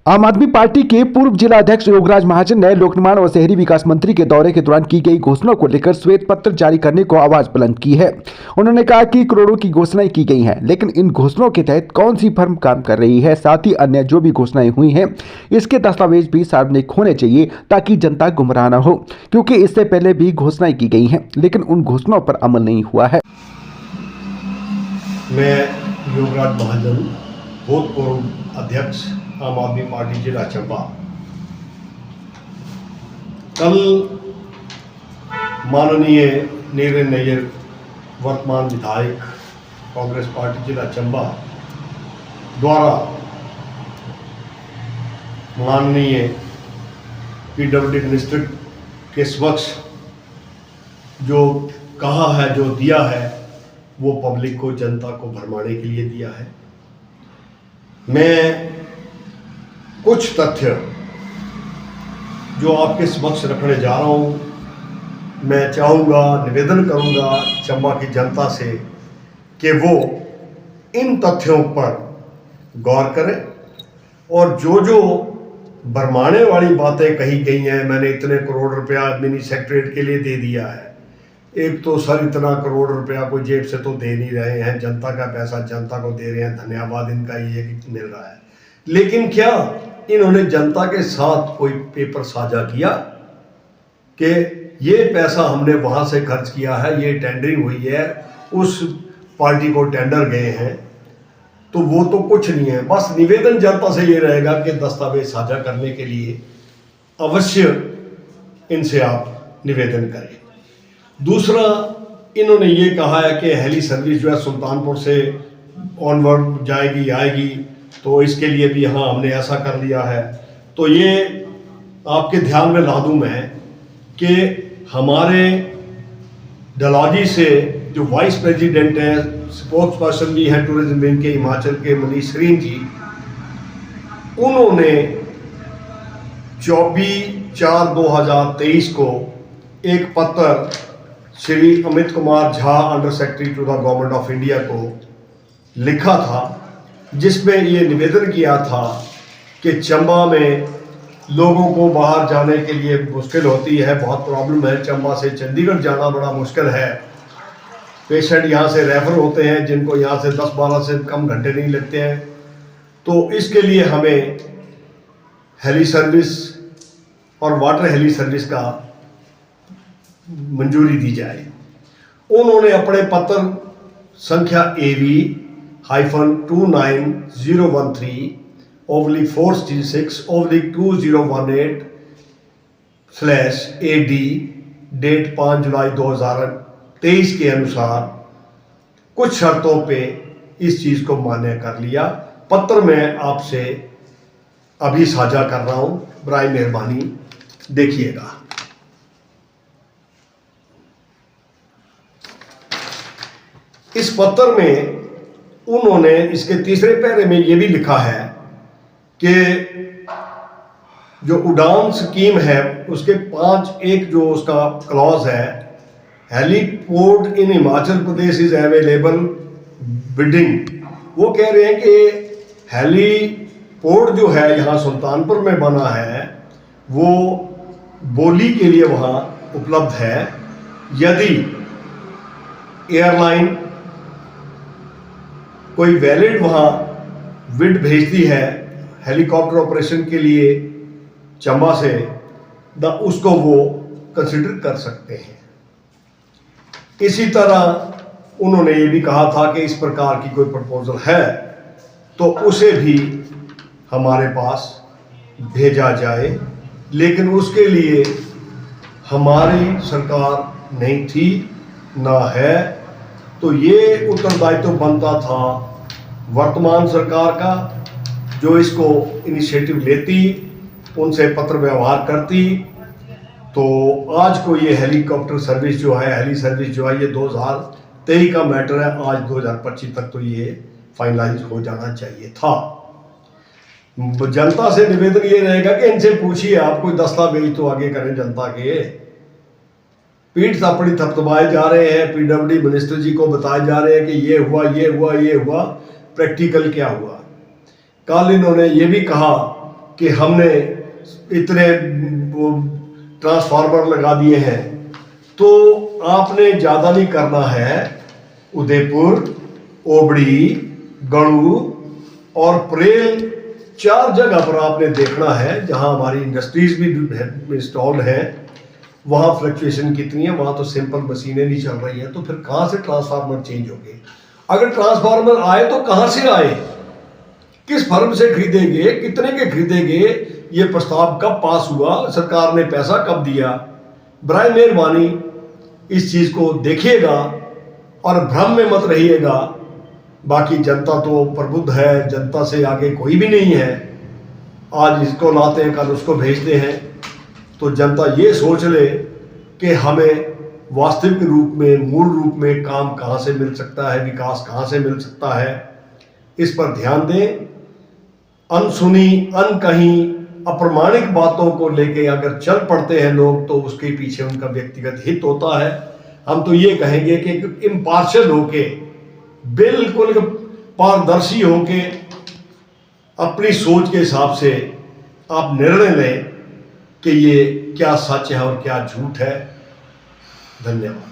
आम आदमी पार्टी के पूर्व जिला अध्यक्ष योगराज महाजन ने लोक निर्माण और शहरी विकास मंत्री के दौरे के दौरान की गई घोषणाओं को लेकर श्वेत पत्र जारी करने को आवाज बुलंद की है। उन्होंने कहा कि करोड़ों की घोषणाएं की गई हैं, लेकिन इन घोषणाओं के तहत कौन सी फर्म काम कर रही है, साथ ही अन्य जो भी घोषणाएं हुई हैं इसके दस्तावेज भी सार्वजनिक होने चाहिए ताकि जनता गुमराह न हो, क्योंकि इससे पहले भी घोषणाएं की गई हैं लेकिन उन घोषणाओं पर अमल नहीं हुआ है। मैं योगराज महाजन, भूतपूर्व अध्यक्ष आम आदमी पार्टी जिला चंबा। कल माननीय नीरन नैयर, वर्तमान विधायक कांग्रेस पार्टी जिला चंबा द्वारा माननीय पीडब्ल्यूडी मिनिस्टर के समक्ष जो कहा है, जो दिया है, वो पब्लिक को, जनता को भरमाने के लिए दिया है। मैं कुछ तथ्य जो आपके समक्ष रखने जा रहा हूँ, मैं चाहूँगा, निवेदन करूँगा चंबा की जनता से कि वो इन तथ्यों पर गौर करें और जो जो भरमाने वाली बातें कही गई हैं, मैंने इतने करोड़ रुपया मिनी सेक्रेटरीट के लिए दे दिया है। एक तो सर, इतना करोड़ रुपया कोई जेब से तो दे नहीं रहे हैं, जनता का पैसा जनता को दे रहे हैं, धन्यवाद इनका ये मिल रहा है। लेकिन क्या इन्होंने जनता के साथ कोई पेपर साझा किया कि ये पैसा हमने वहाँ से खर्च किया है, ये टेंडरिंग हुई है, उस पार्टी को टेंडर गए हैं? तो वो तो कुछ नहीं है। बस निवेदन जनता से ये रहेगा कि दस्तावेज साझा करने के लिए अवश्य इनसे आप निवेदन करें। दूसरा, इन्होंने ये कहा है कि हेली सर्विस जो है सुल्तानपुर से ऑनवर्ड जाएगी आएगी, तो इसके लिए भी हाँ हमने ऐसा कर लिया है। तो ये आपके ध्यान में ला दूं मैं कि हमारे डलहौजी से जो वाइस प्रेसिडेंट हैं, स्पोक्स पर्सन भी हैं टूरिज्म विंग के हिमाचल के, मनीष श्रीन जी, उन्होंने 24/4/2023 को एक पत्र Shri Amit Kumar Jha, under secretary to the government of India को लिखा था, जिसमें ये निवेदन किया था कि चंबा में लोगों को बाहर जाने के लिए मुश्किल होती है, बहुत प्रॉब्लम है। चंबा से चंडीगढ़ जाना बड़ा मुश्किल है। पेशेंट यहाँ से रेफर होते हैं जिनको यहाँ से 10-12 से कम घंटे नहीं लगते हैं। तो इसके लिए हमें हेली सर्विस और वाटर हेली सर्विस का मंजूरी दी जाए। उन्होंने अपने पत्र संख्या AV-2019/436/2018/AD डेट 5 जुलाई 2023 के अनुसार कुछ शर्तों पे इस चीज़ को मान्य कर लिया। पत्र मैं आपसे अभी साझा कर रहा हूँ, बराए मेहरबानी देखिएगा। इस पत्र में उन्होंने इसके तीसरे पैरे में ये भी लिखा है कि जो उड़ान स्कीम है उसके 5(1) जो उसका क्लॉज है, heliport in Himachal Pradesh is available bidding. वो कह रहे हैं कि हेलीपोर्ट जो है यहाँ सुल्तानपुर में बना है वो बोली के लिए वहाँ उपलब्ध है। यदि एयरलाइन कोई वैलिड वहाँ बिड भेजती है हेलीकॉप्टर ऑपरेशन के लिए चंबा से, उसको वो कंसिडर कर सकते हैं। इसी तरह उन्होंने ये भी कहा था कि इस प्रकार की कोई प्रपोजल है तो उसे भी हमारे पास भेजा जाए, लेकिन उसके लिए हमारी सरकार नहीं थी ना है। तो ये उत्तरदायित्व बनता था वर्तमान सरकार का, जो इसको इनिशिएटिव लेती, उनसे पत्र व्यवहार करती। तो आज को ये हेलीकॉप्टर सर्विस जो है, हेली सर्विस जो है, ये 2023 का मैटर है। आज 2025 तक तो ये फाइनलाइज हो जाना चाहिए था। जनता से निवेदन ये रहेगा कि इनसे पूछिए, आप कोई दस्तावेज तो आगे करें जनता के। पीठ थपड़ी थपथपाए जा रहे हैं, पीडब्ल्यूडी मिनिस्टर जी को बताए जा रहे हैं कि ये हुआ, ये हुआ, ये हुआ, प्रैक्टिकल क्या हुआ। कल इन्होंने ये भी कहा कि हमने इतने वो ट्रांसफार्मर लगा दिए हैं, तो आपने ज़्यादा नहीं करना है। उदयपुर, ओबड़ी, गणू और परेल 4 जगह पर आपने देखना है जहां हमारी इंडस्ट्रीज भी इंस्टॉल्ड है। वहां फ्लक्चुएशन कितनी है, वहां तो सिंपल मशीनें नहीं चल रही हैं, तो फिर कहां से ट्रांसफार्मर चेंज होंगे? अगर ट्रांसफार्मर आए तो कहां से आए, किस फर्म से खरीदेंगे, कितने के खरीदेंगे, ये प्रस्ताव कब पास हुआ, सरकार ने पैसा कब दिया? बराए मेहरबानी इस चीज को देखिएगा और भ्रम में मत रहिएगा। बाकी जनता तो प्रबुद्ध है, जनता से आगे कोई भी नहीं है। आज इसको लाते हैं, कल उसको भेजते हैं। तो जनता ये सोच ले कि हमें वास्तविक रूप में, मूल रूप में काम कहाँ से मिल सकता है, विकास कहाँ से मिल सकता है, इस पर ध्यान दें। अनसुनी, अनकही, अप्रमाणिक बातों को लेके अगर चल पड़ते हैं लोग, तो उसके पीछे उनका व्यक्तिगत हित होता है। हम तो ये कहेंगे कि इम्पार्शियल होके, बिल्कुल पारदर्शी होके, अपनी सोच के हिसाब से आप निर्णय लें कि ये क्या सच है और क्या झूठ है। धन्यवाद।